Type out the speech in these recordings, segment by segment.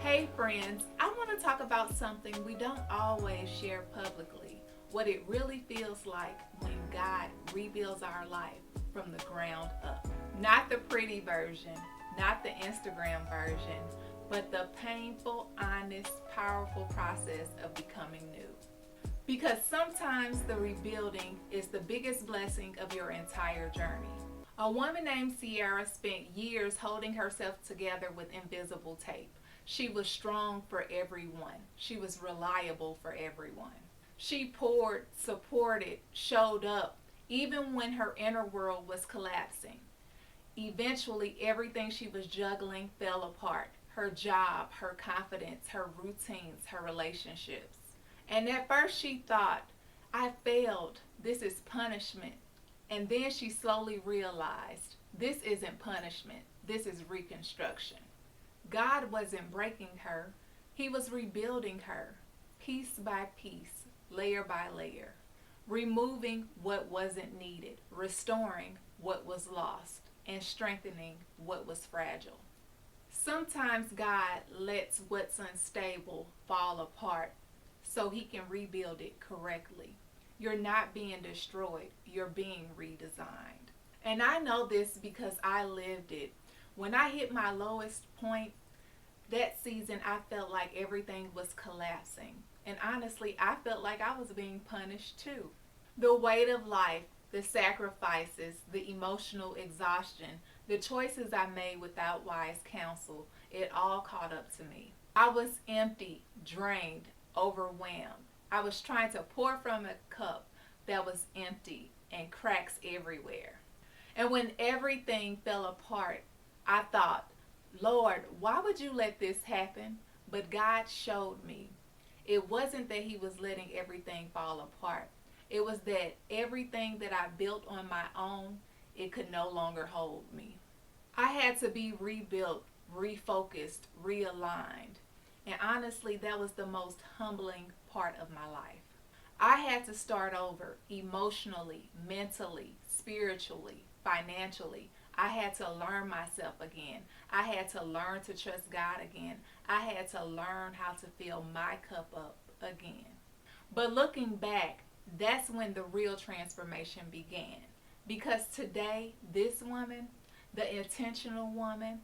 Hey friends, I want to talk about something we don't always share publicly. What it really feels like when God rebuilds our life from the ground up. Not the pretty version, not the Instagram version, but the painful, honest, powerful process of becoming new. Because sometimes the rebuilding is the biggest blessing of your entire journey. A woman named Sierra spent years holding herself together with invisible tape. She was strong for everyone. She was reliable for everyone. She poured, supported, showed up, even when her inner world was collapsing. Eventually, everything she was juggling fell apart: her job, her confidence, her routines, her relationships. And at first, she thought, I failed. This is punishment. And then she slowly realized this isn't punishment, this is reconstruction. God wasn't breaking her, He was rebuilding her, piece by piece, layer by layer, removing what wasn't needed, restoring what was lost, and strengthening what was fragile. Sometimes God lets what's unstable fall apart so He can rebuild it correctly. You're not being destroyed, you're being redesigned. And I know this because I lived it. When I hit my lowest point, that season I felt like everything was collapsing. And honestly, I felt like I was being punished too. The weight of life, the sacrifices, the emotional exhaustion, the choices I made without wise counsel, it all caught up to me. I was empty, drained, overwhelmed. I was trying to pour from a cup that was empty and cracks everywhere. And when everything fell apart, I thought, Lord, why would you let this happen? But God showed me. It wasn't that He was letting everything fall apart. It was that everything that I built on my own, it could no longer hold me. I had to be rebuilt, refocused, realigned. And honestly, that was the most humbling part of my life. I had to start over emotionally, mentally, spiritually, financially. I had to learn myself again. I had to learn to trust God again. I had to learn how to fill my cup up again. But looking back, that's when the real transformation began. Because today, this woman, the intentional woman,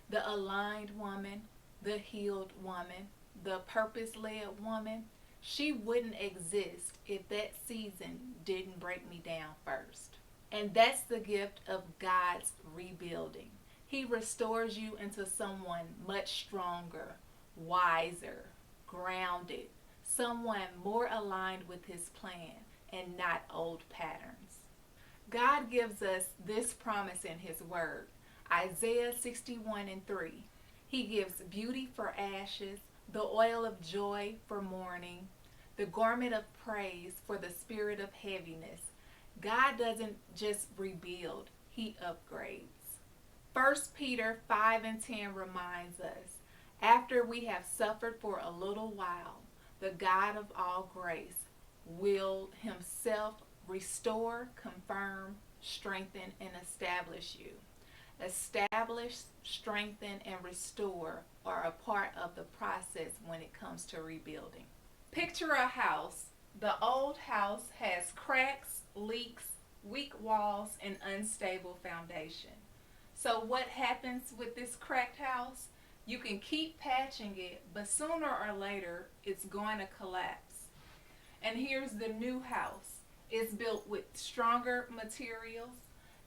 the aligned woman, the healed woman, the purpose led woman, she wouldn't exist if that season didn't break me down first. And that's the gift of God's rebuilding. He restores you into someone much stronger, wiser, grounded, someone more aligned with His plan and not old patterns. God gives us this promise in His Word. Isaiah 61:3. He gives beauty for ashes, the oil of joy for mourning, the garment of praise for the spirit of heaviness. God doesn't just rebuild, He upgrades. 1 Peter 5:10 reminds us, after we have suffered for a little while, the God of all grace will Himself restore, confirm, strengthen, and establish you. Establish, strengthen, and restore are a part of the process when it comes to rebuilding. Picture a house. The old house has cracks, leaks, weak walls, and unstable foundation. So what happens with this cracked house? You can keep patching it, but sooner or later it's going to collapse. And here's the new house. It's built with stronger materials,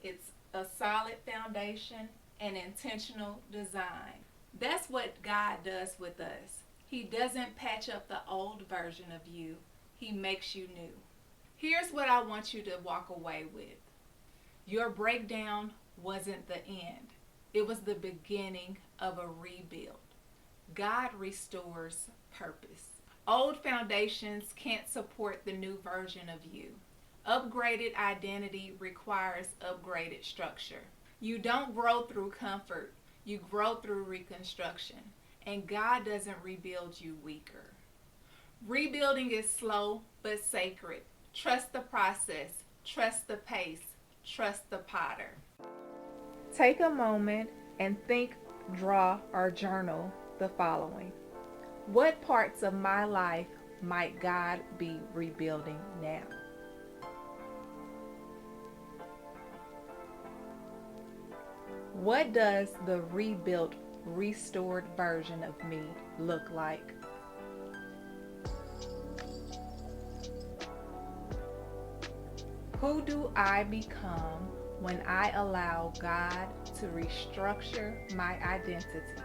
it's a solid foundation, and intentional design. That's what God does with us. He doesn't patch up the old version of you, He makes you new. Here's what I want you to walk away with. Your breakdown wasn't the end, it was the beginning of a rebuild. God restores purpose. Old foundations can't support the new version of you. Upgraded identity requires upgraded structure. You don't grow through comfort, you grow through reconstruction. And God doesn't rebuild you weaker. Rebuilding is slow but sacred. Trust the process, trust the pace, trust the potter. Take a moment and think, draw, or journal the following. What parts of my life might God be rebuilding now? What does the rebuilt, restored version of me look like? Who do I become when I allow God to restructure my identity?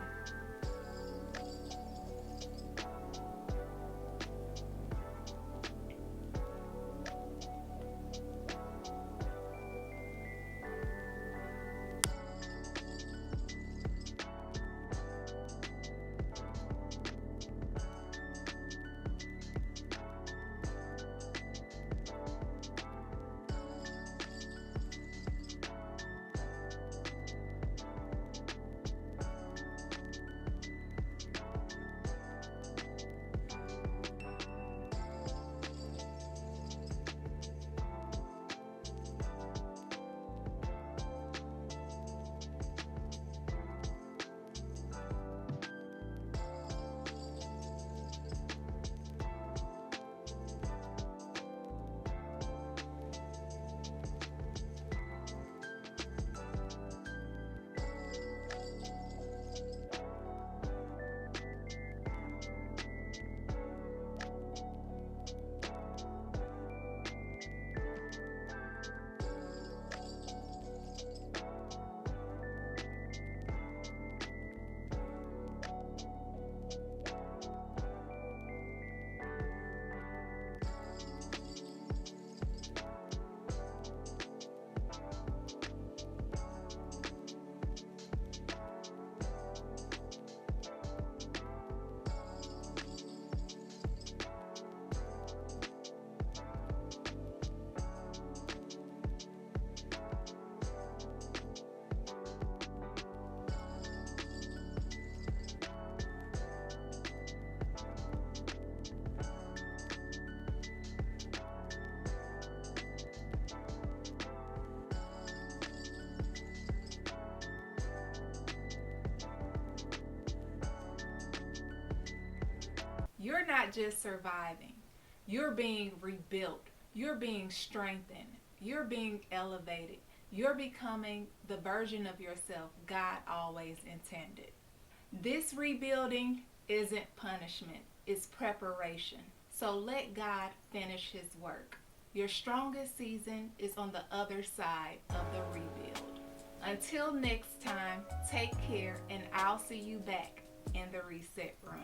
You're not just surviving, you're being rebuilt, you're being strengthened, you're being elevated, you're becoming the version of yourself God always intended. This rebuilding isn't punishment, it's preparation. So let God finish his work. Your strongest season is on the other side of the rebuild. Until next time, take care, and I'll see you back in the reset room.